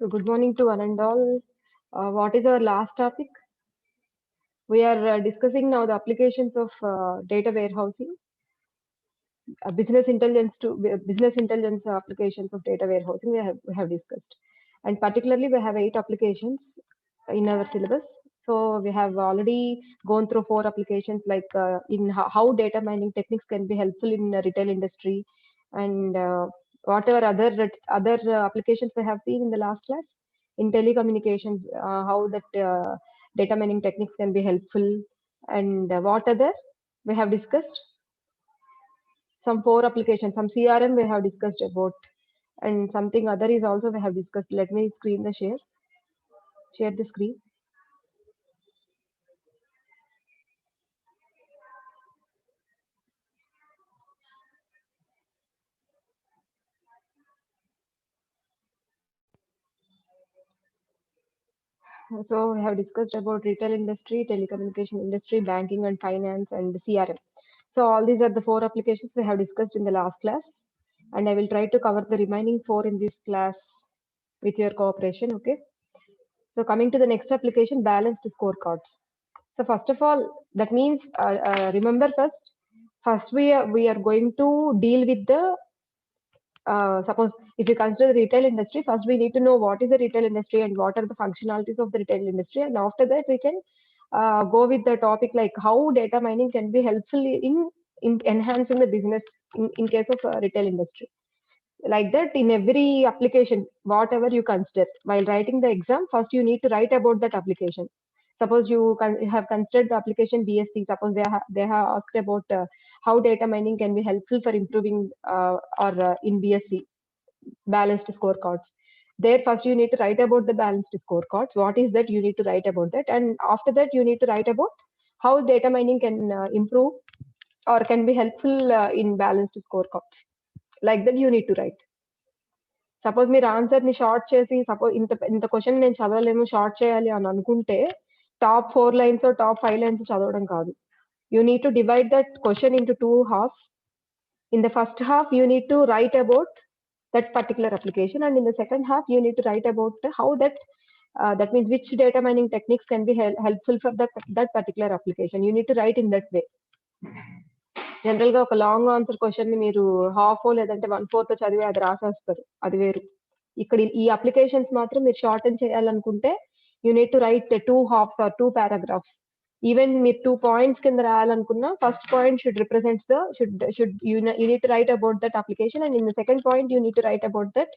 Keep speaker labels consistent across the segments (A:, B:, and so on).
A: So good morning to one and all. What is our last topic? We are discussing now the applications of data warehousing, business intelligence applications of data warehousing. We have discussed, and particularly we have 8 applications in our syllabus. So we have already gone through 4 applications, like in how data mining techniques can be helpful in the retail industry, and whatever other applications we have seen in the last class in telecommunications, how that data mining techniques can be helpful, and what other we have discussed. Some 4 applications, some CRM we have discussed about, and something other is also we have discussed. Let me share the screen. So we have discussed about retail industry, telecommunication industry, banking and finance, and CRM. So all these are the 4 applications we have discussed in the last class, and I will try to cover the remaining 4 in this class with your cooperation. Okay. So coming to the next application, balanced scorecards. So first of all, that means remember first we are going to deal with the suppose if you consider the retail industry, first we need to know what is the retail industry and what are the functionalities of the retail industry, and after that we can go with the topic like how data mining can be helpful in enhancing the business in case of retail industry. Like that, in every application, whatever you consider while writing the exam, first you need to write about that application. Suppose have considered the application BSc. Suppose they have asked about how data mining can be helpful for improving or in BSc balanced scorecards. There, first you need to write about the balanced scorecards. What is that? You need to write about that, and after that you need to write about how data mining can improve or can be helpful in balanced scorecards. Like that, you need to write. Suppose మీరు ఆన్సర్ని short చేసి suppose ఇంత question నేను చదవలేము short చేయాలి అని అనుకుంటే top 4 lines top 5 lines చదవడం కాదు. You need to divide that question into 2 halves. In the first half, you need to write about that particular application, and in the second half, you need to write about how that means which data mining techniques can be helpful for that particular application. You need to write in that way. General గా ఒక long answer question ని మీరు half లేదంటే 1/4 చదివి అది రాసేస్తారు, అది వేరు. ఇక్కడ ఈ అప్లికేషన్స్ మాత్రం మీరు షార్టన్ చేయాలనుకుంటే you need to write 2 halves or 2 paragraphs. Even మీరు 2 points కింద రాయాలనుకున్నా first point should represents the should you need to write about that application, and in the second point you need to write about that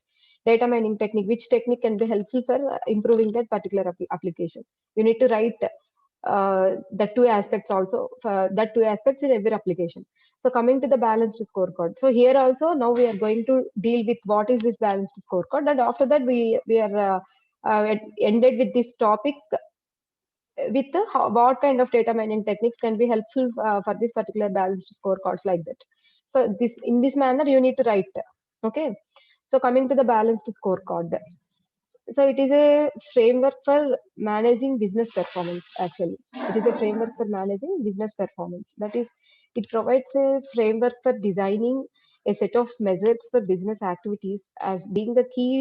A: data mining technique, which technique can be helpful for improving that particular application. You need to write the 2 aspects also, that 2 aspects in every application. So coming to the balanced scorecard. So here also now we are going to deal with what is this balanced scorecard, and after that we are ended with this topic with what kind of data mining techniques can be helpful for this particular balanced scorecards, like that. So this in this manner you need to write. Okay. So coming to the balanced scorecard. So it is a framework for managing business performance. Actually, it is a framework for managing business performance. That is, it provides a framework for designing a set of measures for business activities as being the key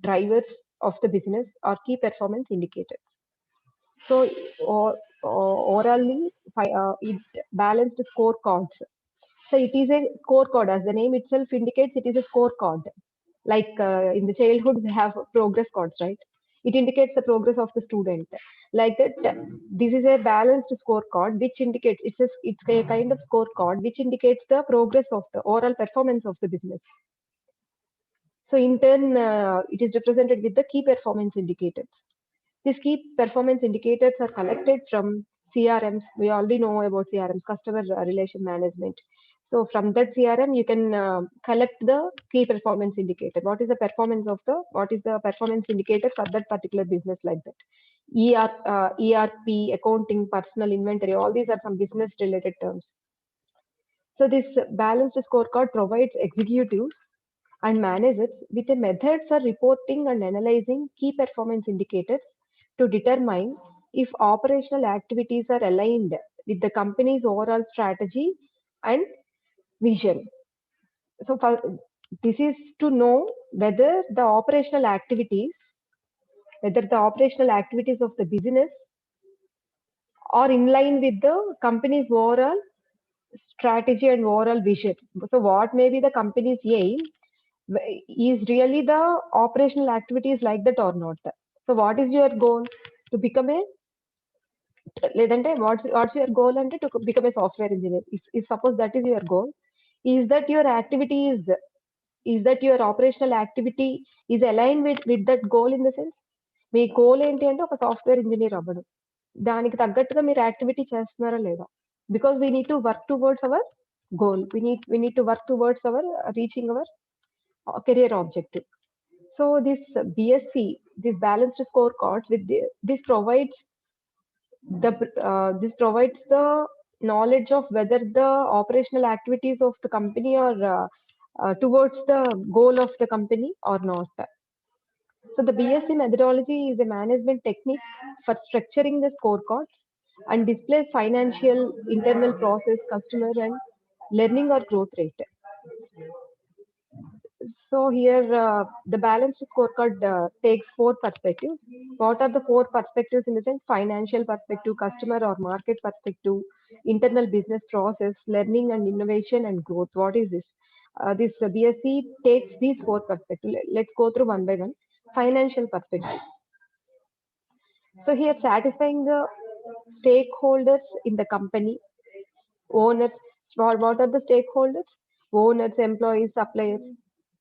A: drivers of the business or key performance indicators. So, orally, it balanced scorecards. So it is a scorecard, as the name itself indicates. It is a scorecard. Like in the childhood, we have progress cards, right? It indicates the progress of the student. Like that, this is a balanced scorecard, which indicates it's a kind of scorecard which indicates the progress of the overall performance of the business. So in turn, it is represented with the key performance indicators. These key performance indicators are collected from CRMs. We already know about CRMs, customer relation management. So from that CRM, you can collect the key performance indicator. What is the performance indicator for that particular business, like that? ERP, accounting, personal inventory, all these are some business related terms. So this balanced scorecard provides executives and managers with a method for reporting and analyzing key performance indicators to determine if operational activities are aligned with the company's overall strategy and vision. So this is to know whether the operational activities whether the operational activities of the business are in line with the company's overall strategy and overall vision. So, what may be the company's aim is really the operational activities like that or not. So, what is your goal to become a లేదంటే what's your goal అంటే to become a software engineer. If suppose that is your goal, is that your activity is that your operational activity is aligned with that goal in the sense me goal ఏంటి అంటే ఒక software engineer అవ్వడం. దానికి తగ్గట్టుగా మీరు activity చేస్తున్నారా లేదా? Because we need to work towards our goal. We need to work towards our reaching our career objective. So this BSc, this balanced scorecards with this provides the knowledge of whether the operational activities of the company are towards the goal of the company or not. So the BSc methodology is a management technique for structuring the scorecards and displays financial, internal process, customer and learning or growth rate. So here the balanced scorecard takes four perspectives. What are the four perspectives in the sense? Financial perspective, customer or market perspective, internal business process, learning and innovation and growth. What is this? This BSc takes these four perspectives. Let's go through one by one. Financial perspective. So here satisfying the stakeholders in the company, owners. What are the stakeholders? Owners, employees, suppliers.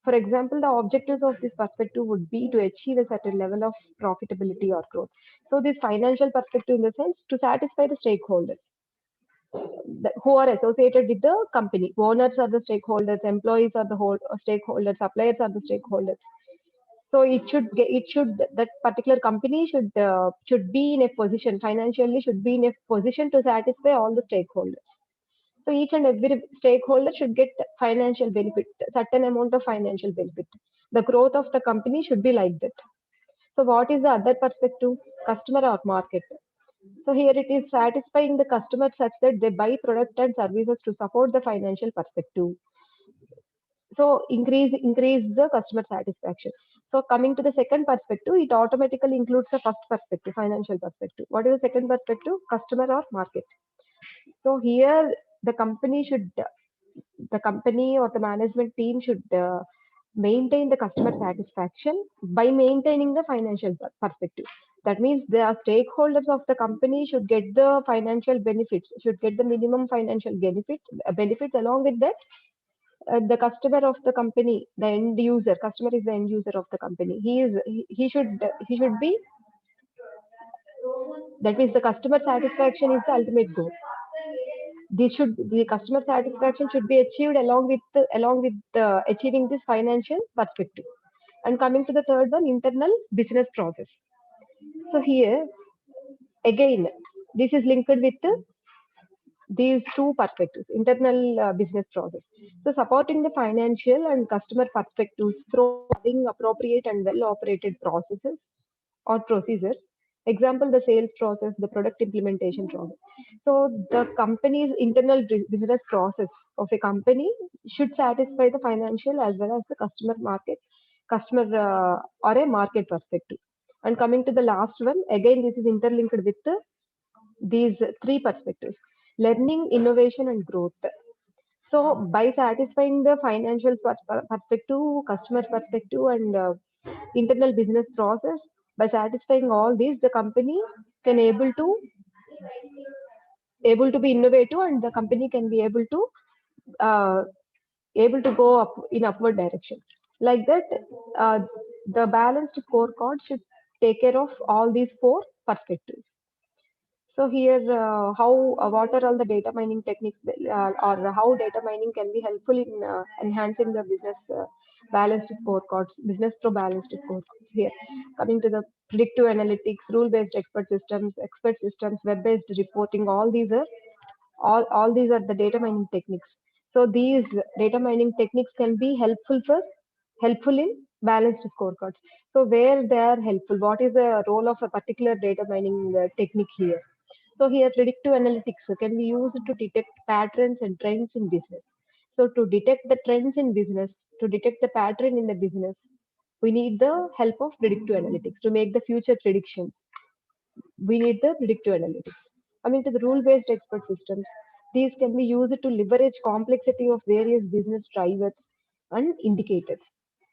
A: For example, the objectives of this perspective would be to achieve a certain level of profitability or growth. So this financial perspective in the sense to satisfy the stakeholders who are associated with the company. Owners are the stakeholders, employees are the whole stakeholders, suppliers are the stakeholders. So that particular company should be in a position financially should be in a position to satisfy all the stakeholders. So each and every stakeholder should get financial benefit, certain amount of financial benefit. The growth of the company should be like that. So what is the other perspective? Customer or market. So here it is satisfying the customer such that they buy product and services to support the financial perspective. So increase the customer satisfaction. So coming to the second perspective, it automatically includes the first perspective, financial perspective. What is the second perspective? Customer or market. So here the company or the management team should maintain the customer satisfaction by maintaining the financial perspective. That means the stakeholders of the company should get the financial benefits, should get the minimum financial benefits along with that. The customer of the company, the end user, customer is the end user of the company. He should be, that means the customer satisfaction is the ultimate goal. The customer satisfaction should be achieved along with achieving this financial perspective. And coming to the third one, internal business process. So here again, this is linked with these two perspectives, internal business process. So supporting the financial and customer perspectives through having appropriate and well operated processes or procedures. Example, the sales process, the product implementation process. So the company's internal business process of a company should satisfy the financial as well as the customer or a market perspective. And coming to the last one, again, this is interlinked with these three perspectives: learning, innovation, and growth. So by satisfying the financial perspective, customer perspective, and internal business process, by satisfying all these, the company can able to be innovative, and the company can be uh, able to go up in upward direction. Like that, uh, the balanced scorecard should take care of all these four perspectives. So here, what are all the data mining techniques, or how data mining can be helpful in enhancing the business balanced scorecards, business through balanced scorecards. Here, coming to the predictive analytics, rule-based expert systems, web-based reporting. All these are the data mining techniques. So these data mining techniques can be helpful in balanced scorecards. So where they are helpful, what is the role of a particular data mining technique here? So here predictive analytics can be used to detect patterns and trends in business. So to detect the trends in business, to detect the pattern in the business, We need the help of predictive analytics to make the future predictions. We need the predictive analytics. Coming to the rule-based expert systems, these can be used to leverage complexity of various business drivers and indicators.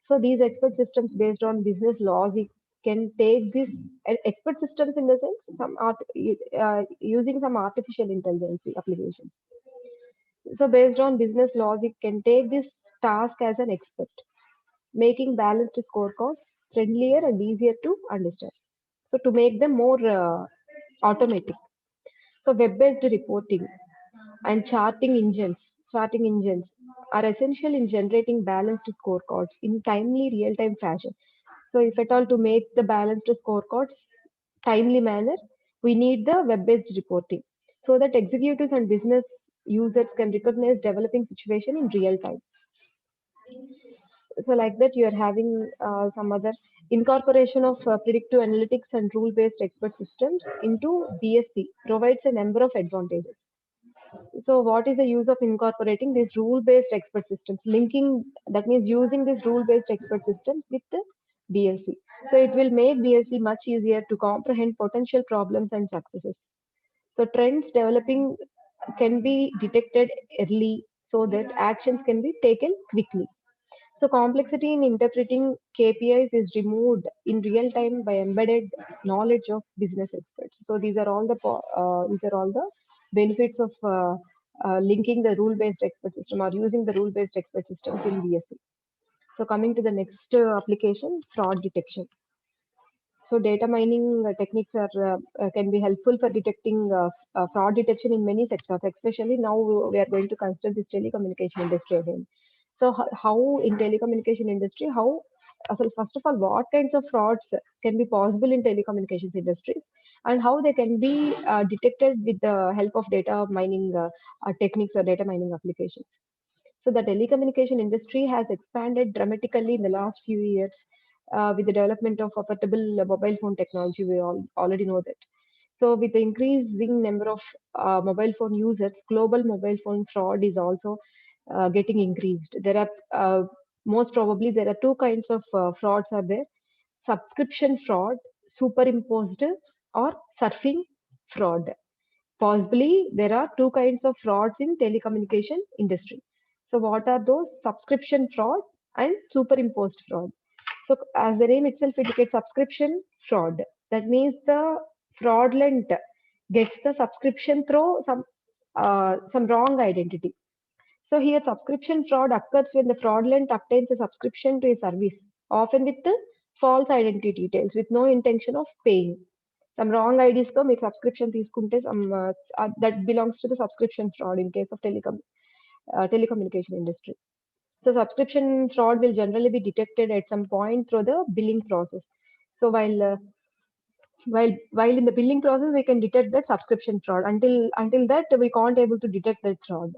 A: So these expert systems based on business logic can take this expert systems in the sense using some artificial intelligence applications. So based on business logic can take this task as an expert, making balanced scorecards friendlier and easier to understand. So to make them more automatic. So web-based reporting and charting engines are essential in generating balanced scorecards in timely real-time fashion. So if at all to make the balanced scorecards timely manner, we need the web-based reporting so that executives and business users can recognize developing situation in real time. So like that, you are having some other incorporation of predictive analytics and rule-based expert systems into BSc provides a number of advantages. So what is the use of incorporating these rule-based expert systems? Linking, that means using these rule-based expert systems with the BSc. So it will make BSc much easier to comprehend potential problems and successes. So trends developing can be detected early so that actions can be taken quickly. So complexity in interpreting KPIs is removed in real time by embedded knowledge of business experts. So these are all the benefits of linking the rule-based expert system or using the rule-based expert systems in BSc. So coming to the next application, fraud detection. So data mining techniques can be helpful for detecting fraud detection in many sectors, especially now we are going to consider this telecommunication industry again. So how in telecommunication industry, so first of all, what kinds of frauds can be possible in telecommunications industries and how they can be detected with the help of data mining techniques or data mining applications. So the telecommunication industry has expanded dramatically in the last few years with the development of affordable mobile phone technology. We all already know that. So with the increasing number of mobile phone users, global mobile phone fraud is also getting increased. There are most probably there are two kinds of frauds are there: subscription fraud, superimposed, or surfing fraud. Possibly there are two kinds of frauds in telecommunication industry. So what are those? Subscription fraud and superimposed fraud. So as the name itself indicates, subscription fraud. That means the fraudulent gets the subscription through some wrong identity. So here subscription fraud occurs when the fraudulent obtains a subscription to a service, often with the false identity details, with no intention of paying. Some wrong IDs తో మీకు subscription తీసుకుంటే that belongs to the subscription fraud in case of telecommunication industry. So subscription fraud will generally be detected at some point through the billing process. So while in the billing process we can detect that subscription fraud. Until that we can't able to detect that fraud.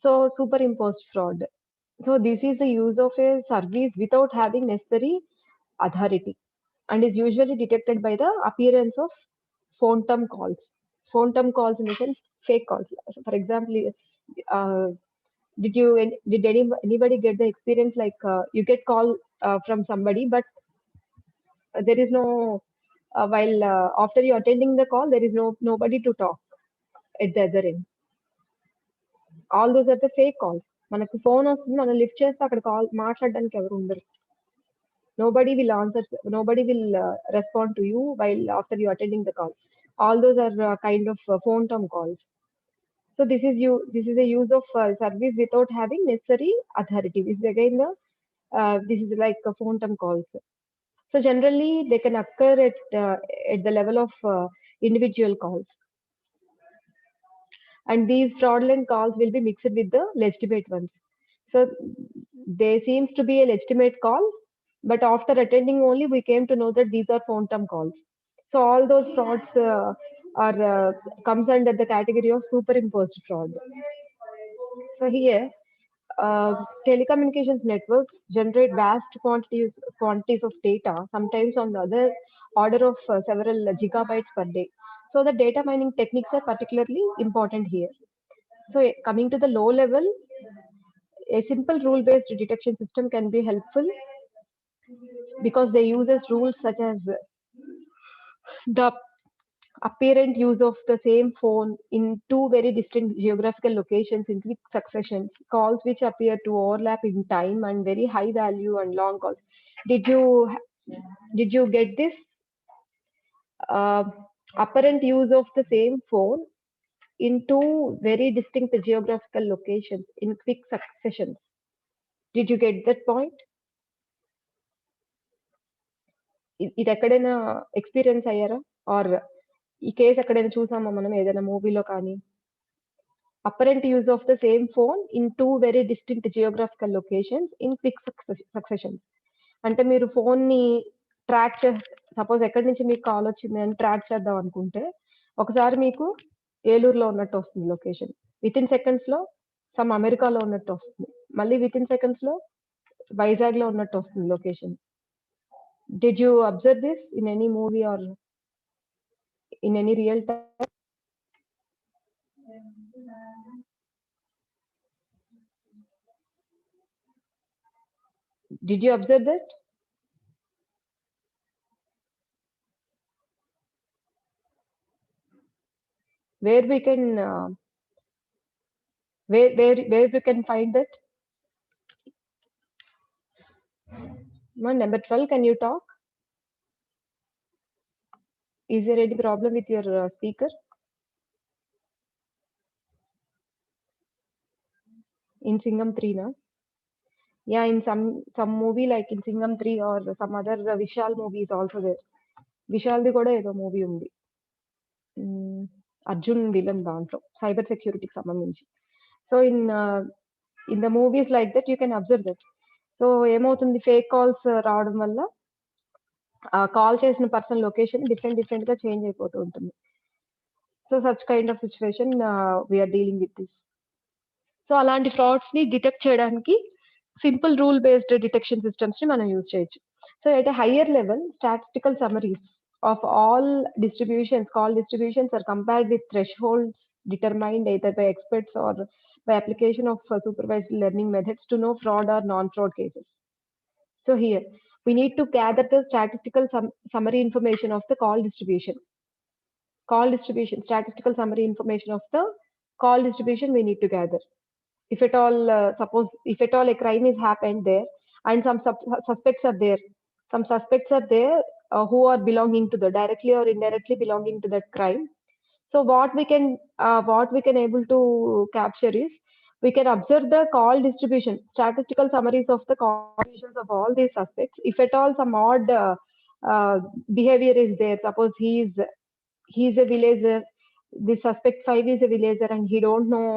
A: So superimposed fraud. So this is the use of a service without having necessary authority and is usually detected by the appearance of phantom calls. Phantom calls in the sense fake calls. So for example, uh, did anybody get the experience like you get call from somebody, but there is no while after you attending the call, there is nobody to talk at the other end. All those are the fake calls. మనకు phone వస్తుంది మనం lift చేస్తే అక్కడ call మాట్లాడడానికి ఎవరు ఉండరు. Nobody will answer, nobody will respond to you while after you attending the call. All those are kind of phantom calls. So this is a use of service without having necessary authority. This is again this is like a phantom calls. So generally they can occur at the level of individual calls, and these fraudulent calls will be mixed with the legitimate ones. So there seems to be a legitimate call, but after attending only we came to know that these are phantom calls. So all those frauds are comes under the category of superimposed fraud. So here, telecommunications networks generate vast quantities of data, sometimes on the other order of several gigabytes per day. So the data mining techniques are particularly important here. So coming to the low level, a simple rule-based detection system can be helpful because they uses rules such as the apparent use of the same phone in two very distinct geographical locations in quick succession, calls which appear to overlap in time and very high value and long calls. Did you did you get this? Uh, Apparent use of the same phone in two very distinct geographical locations in quick succession. Did you get that point? ఇది ఎక్కడైనా experience అయ్యారా? Are ఈ case ఎక్కడైనా చూసామా మనం ఏదైనా మూవీలో కానీ? Apparent use of the same phone in two very distinct geographical locations in quick succession. అంటే మీరు ఫోన్‌ని ట్రాక్ సపోజ్ ఎక్కడి నుంచి మీకు కాల్ వచ్చింది అని ట్రాక్ చేద్దాం అనుకుంటే, ఒకసారి మీకు ఏలూరులో ఉన్నట్టు వస్తుంది లొకేషన్. వితిన్ సెకండ్స్‌లో అమెరికాలో ఉన్నట్టు వస్తుంది. మళ్ళీ వితిన్ సెకండ్స్‌లో వైజాగ్‌లో ఉన్నట్టు వస్తుంది location. Did you observe this in any movie or in any real time? Did you observe that? Where we can where we can find that? Number 12, can you talk? Is there any problem with your speaker? In Singham 3, na? Yeah, in some movie like in Singham 3 or some other Vishal movie is also there. Vishalది కూడా ఏదో movie ఉంది. Arjun villain దాంట్లో సైబర్ సెక్యూరిటీకి సంబంధించి. So in the movies like that you can observe that. So ఏమవుతుంది, fake calls రావడం వల్ల కాల్ చేసిన పర్సన్ లొకేషన్ డిఫరెంట్ గా చేంజ్ అయిపోతూ ఉంటుంది. So such kind of situation we are dealing with this. So అలాంటి ఫ్రాడ్స్ ని డిటెక్ట్ చేయడానికి simple rule based detection systems ని మనం యూజ్ చేయొచ్చు. So at a higher level, statistical summaries of all distributions, call distributions are compared with thresholds determined either by experts or by application of supervised learning methods to know fraud or non-fraud cases. So here, we need to gather the statistical summary information of the call distribution. Statistical summary information of the call distribution we need to gather. If at all, suppose if at all a crime is happened there and some suspects are there, who are belonging to the directly or indirectly belonging to that crime. So what we can able to capture is we can observe the call distribution, statistical summaries of the call distributions of all these suspects. If at all some odd behavior is there, suppose he is a villager, the suspect 5 is a villager and he don't know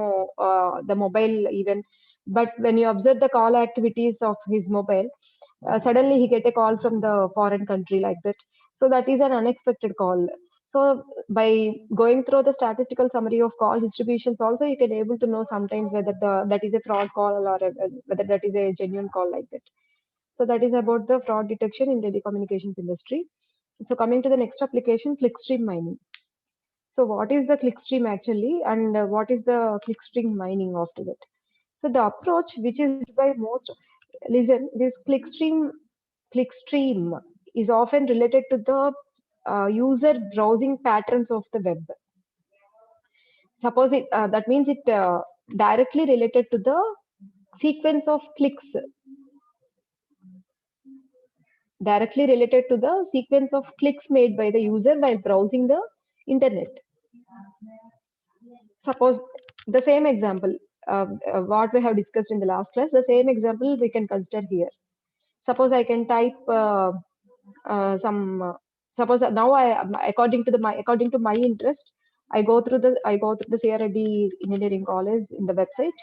A: the mobile even, but when you observe the call activities of his mobile, suddenly he get a call from the foreign country like that. So that is an unexpected call. So by going through the statistical summary of call distributions also, you can able to know sometimes whether that is a fraud call or whether that is a genuine call like that. So that is about the fraud detection in telecommunications industry. So coming to the next application, clickstream mining. So what is the clickstream actually, and what is the clickstream mining after that? So the approach which is by most, listen, this clickstream is often related to the user browsing patterns of the web. Suppose that means it directly related to the sequence of clicks. Directly related to the sequence of clicks made by the user while browsing the internet. Suppose the same example, what we have discussed in the last class, the same example we can consider here. Suppose I can type suppose now according to my interest, I go through the C.R. Reddy Engineering College in the website.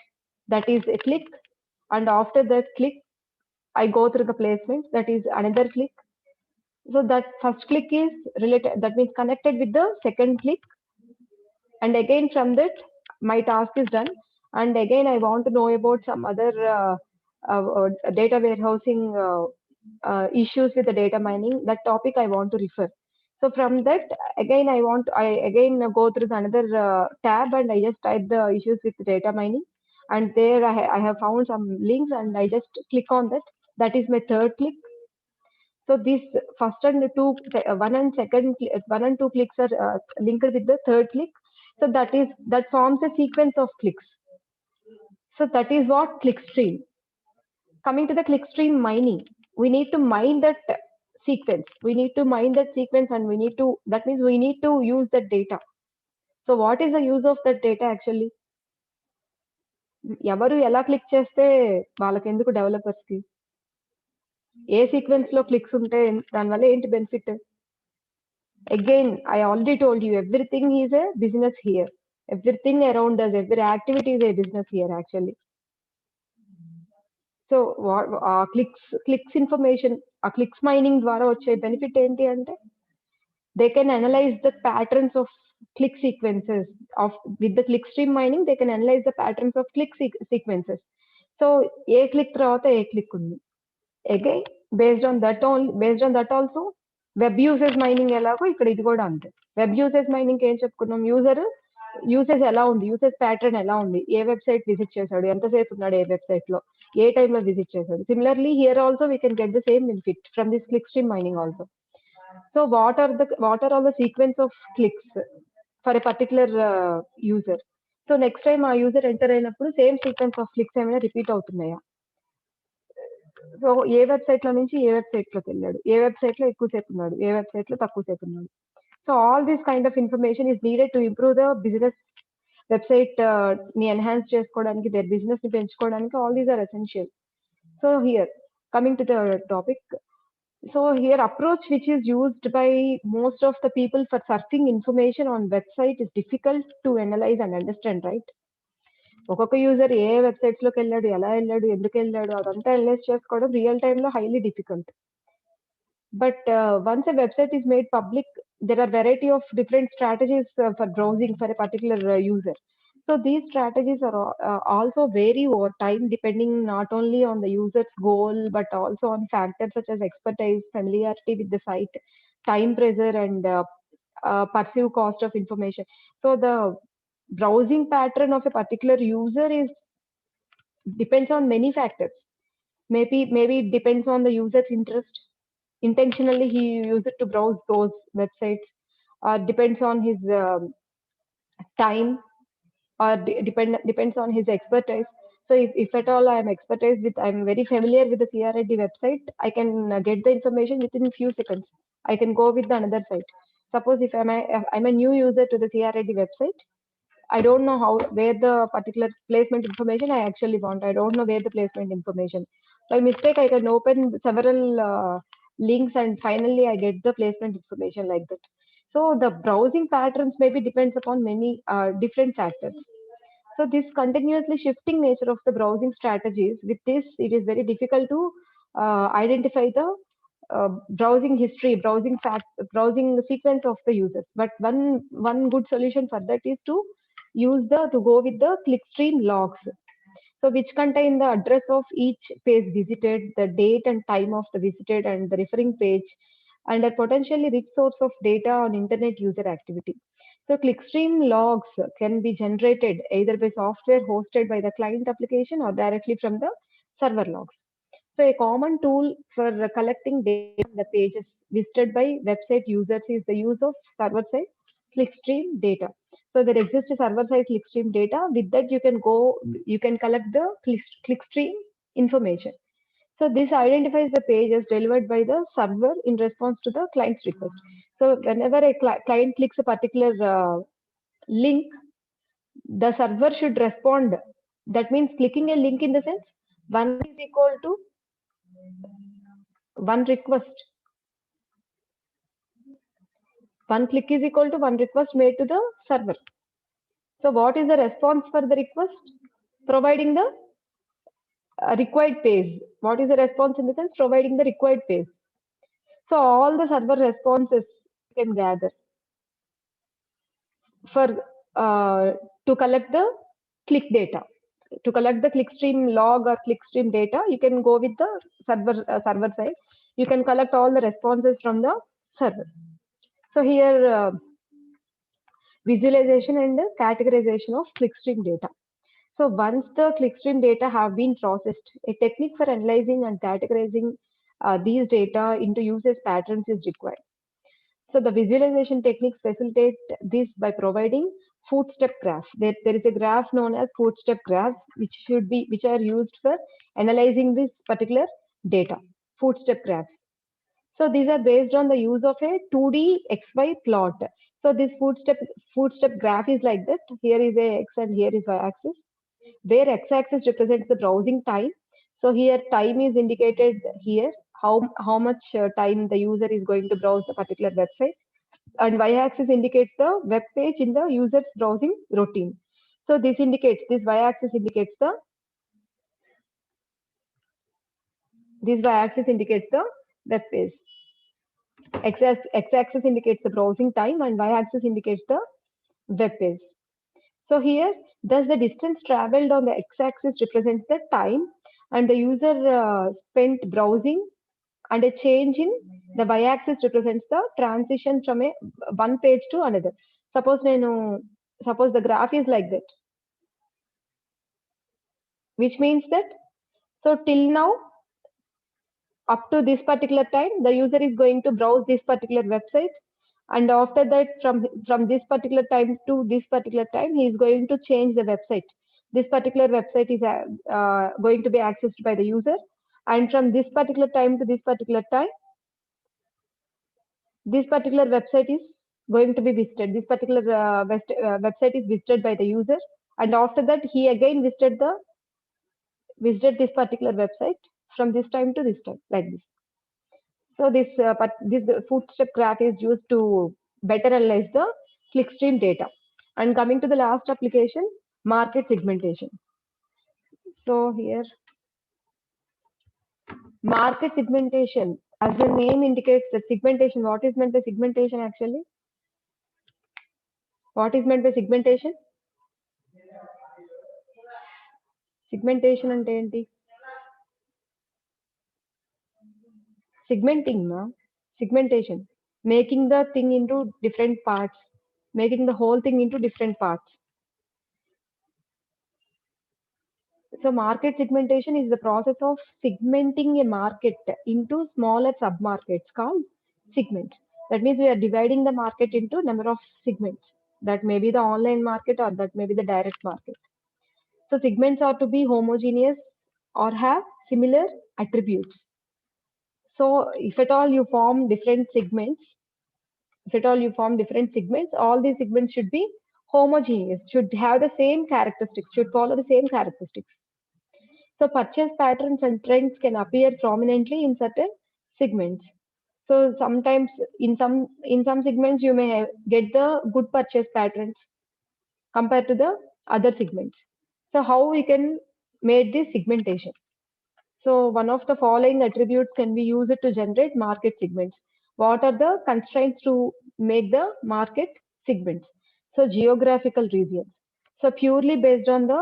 A: That is a click, and after that click, I go through the placement. That is another click. So that first click is related. That means connected with the second click, and again from that my task is done. And again I want to know about some other data warehousing issues with the data mining. That topic I want to refer. So from that again I again go through another tab and I just type the issues with data mining, and there I have found some links and I just click on that. That is my third click. So this first and two, one and second, one and two clicks are linked with the third click. So that forms a sequence of clicks. So that is what clickstream. Coming to the clickstream mining, we need to mine that sequence. We need to mine that sequence, and that means we need to use that data. So what is the use of that data actually? ఎవరు ఎలా click చేస్తే వాళ్ళకెందుకు developers కి ఏ sequence లో clicks ఉంటే దానివల్ల ఏంటి benefit? Again I already told you everything is a business here. Everything around us, every activity is a business here actually. So clicks information, ఆ clicks mining ద్వారా వచ్చే బెనిఫిట్ ఏంటి అంటే they can analyze the patterns of click sequences with the clickstream mining. They can analyze the patterns of click sequences. So a click tarvata a click undi, again based on that also web usage mining elago ikkada idi kuda ante. Web usage mining em cheptunnam, user usage ela undi, usage pattern ela undi, A website visit చేశాడు, ఎంతసేపు ఉన్నాడు ఏ website లో, ఏ టైంలో visit చేశాడు. Similarly here also we can get the same benefit from this clickstream mining also. So what are all the sequence of clicks for a particular user? So next time ఆ user enter అయినప్పుడు same sequence of clicks ఏమైనా repeat అవుతున్నాయా? So ఏ website లో నుంచి ఏ website లోకి వెళ్ళాడు, ఏ website లో ఎక్కువసేపు ఉన్నాడు, ఏ వెబ్సైట్ లో తక్కువసేపు ఉన్నాడు. So all this kind of information is needed to improve the business website ని ఎన్హాన్స్ చేసుకోవడానికి, దేర్ బిజినెస్ ని పెంచుకోవడానికి. All these are essential. So here coming to the topic. So here approach which is used by most of the people for searching information on website is difficult to analyze and understand, right? ఒక్కొక్క user ఏ websites లోకి వెళ్ళాడు, ఎలా వెళ్ళాడు, ఎందుకు వెళ్ళాడు, అదంతా analyse చేసుకోవడం real time లో highly difficult. But once a website is made public, there are variety of different strategies for browsing for a particular user. So these strategies are also vary over time depending not only on the user's goal but also on factors such as expertise, familiarity with the site, time pressure, and perceived cost of information. So the browsing pattern of a particular user depends on many factors. Maybe it depends on the user's interest. Intentionally he used it to browse those websites, or depends on his time, or depends on his expertise. So if at all I'm very familiar with the CRID website, I can get the information within few seconds. I can go with the another site. Suppose if I'm a new user to the CRID website, I don't know where the particular placement information I actually want. I don't know where the placement information. By mistake, I can open several links and finally I get the placement information like that. So the browsing patterns maybe depends upon many different factors. So this continuously shifting nature of the browsing strategies, with this, it is very difficult to identify the browsing history, browsing sequence of the users. But one good solution for that is to go with the clickstream logs. So which contain the address of each page visited, the date and time of the visited, and the referring page, and a potentially rich source of data on internet user activity. So clickstream logs can be generated either by software hosted by the client application or directly from the server logs. So a common tool for collecting data on the pages visited by website users is the use of server-side clickstream data. So there exists a server-side clickstream data. With that, you can collect the clickstream information. So this identifies the pages delivered by the server in response to the client's request. So whenever a client clicks a particular link, the server should respond. That means clicking a link in the sense one is equal to one request. One click is equal to one request made to the server. So what is the response for the request? Providing the required page. What is the response in the sense? Providing the required page. So all the server responses you can gather for to collect the click data. To collect the clickstream log or clickstream data, you can go with the server side. You can collect all the responses from the server. So here visualization and categorization of clickstream data. So once the clickstream data have been processed, a technique for analyzing and categorizing these data into users patterns is required. So the visualization techniques facilitate this by providing footstep graphs. There is a graph known as footstep graphs, which are used for analyzing this particular data. Footstep graphs. So these are based on the use of a 2D XY plot. So this footstep graph is like that. Here is a X and here is Y axis, where X-axis represents the browsing time. So here time is indicated here, how much time the user is going to browse the particular website, and y-axis indicates the web page in the user's browsing routine. So this y-axis indicates the web page. X-axis indicates the browsing time and y-axis indicates the web page. So here, thus the distance traveled on the x-axis represents the time and the user spent browsing, and a change in the y-axis represents the transition from one page to another. Suppose the graph is like that, which means that, so till now, up to this particular time, the user is going to browse this particular website, and after that, from this particular time to this particular time, he is going to change the website. This particular website is going to be accessed by the user, and from this particular time to this particular time, this particular website is going to be visited. This particular website is visited by the user, and after that, he again visited this particular website from this time to this time, like this. So this footstep graph is used to better analyze the clickstream data. And coming to the last application, market segmentation. So here, market segmentation, as the name indicates, the segmentation. What is meant by segmentation actually? What is meant by segmentation? Segmentation అంటే ఏంటి? Segmentation, making the thing into different parts, making the whole thing into different parts. So market segmentation is the process of segmenting a market into smaller sub-markets called segments. That means we are dividing the market into number of segments. That may be the online market or that may be the direct market. So segments are to be homogeneous or have similar attributes. So if at all you form different segments, all these segments should be homogeneous, should have the same characteristics, should follow the same characteristics. So purchase patterns and trends can appear prominently in certain segments. So sometimes in some segments you may get the good purchase patterns compared to the other segments. So how we can make this segmentation? So one of the following attributes can be used to generate market segments. What are the constraints to make the market segments? So geographical regions. So purely based on the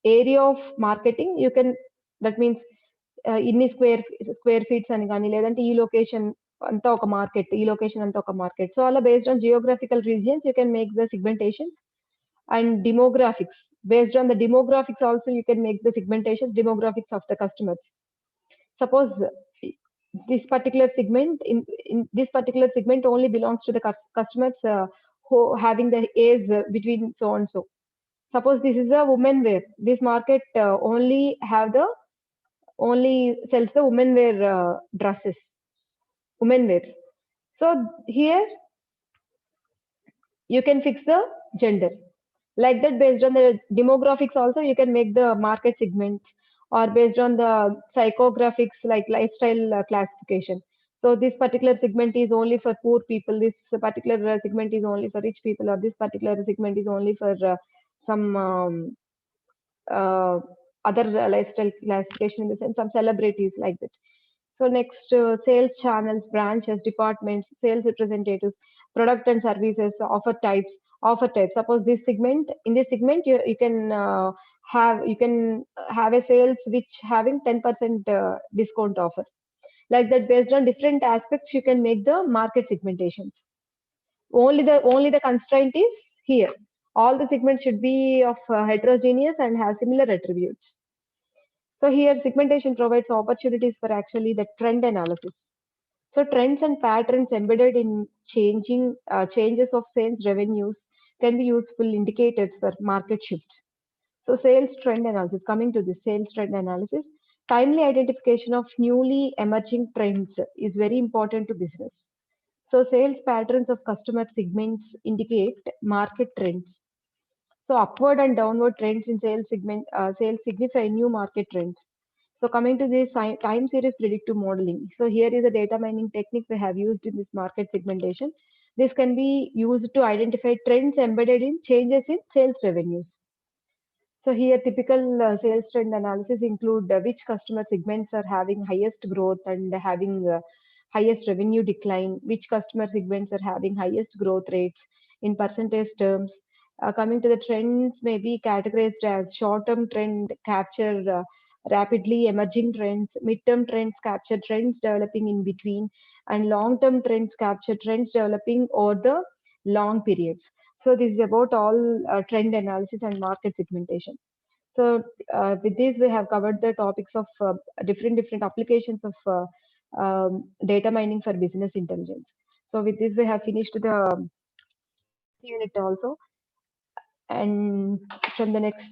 A: area of marketing, you can, that means ఇన్ని square feets అని కానీ లేదంటే ఈ location అంతా ఒక market, ఈ location అంతా ఒక మార్కెట్. సో అలా based on geographical regions you can make the segmentation. And demographics, based on the demographics also you can make the segmentation, demographics of the customers. Suppose this particular segment, in this particular segment only belongs to the customers who having the age between so and so. Suppose this is a women wear, this market only sells the women wear dresses, women wear. So here you can fix the gender. Like that, based on the demographics also you can make the market segments, or based on the psychographics like lifestyle classification. So this particular segment is only for poor people, this particular segment is only for rich people, or this particular segment is only for some uh, other lifestyle classification, in the sense some celebrities, like that. So next, sales channels, branches, departments, sales representatives, product and services, offer types. Suppose this segment, in this segment, you can have a sales which having 10% discount offer. Like that, based on different aspects, you can make the market segmentation. Only the constraint is here. All the segments should be of heterogeneous and have similar attributes. So here segmentation provides opportunities for actually the trend analysis. So trends and patterns embedded in changes of sales revenues can be useful indicators for market shifts. So sales trend analysis, coming to the sales trend analysis, timely identification of newly emerging trends is very important to business. So sales patterns of customer segments indicate market trends. So upward and downward trends in sales signify new market trends. So coming to this time series predictive modeling. So here is a data mining technique we have used in this market segmentation. This can be used to identify trends embedded in changes in sales revenues. So here typical sales trend analysis include which customer segments are having highest growth and having highest revenue decline, which customer segments are having highest growth rates in percentage terms. Coming to the trends may be categorized as short-term trend capture rapidly emerging trends, mid-term trends capture trends developing in between, and long-term trends capture trends developing over the long periods. So this is about all trend analysis and market segmentation. So with this, we have covered the topics of different applications of data mining for business intelligence. So with this, we have finished the unit also. And from the next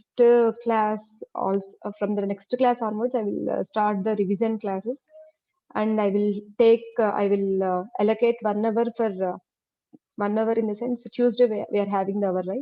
A: class, also from the next class onwards, I will start the revision classes, and I will allocate 1 hour for 1 hour in the sense Tuesday we are having the hour, right?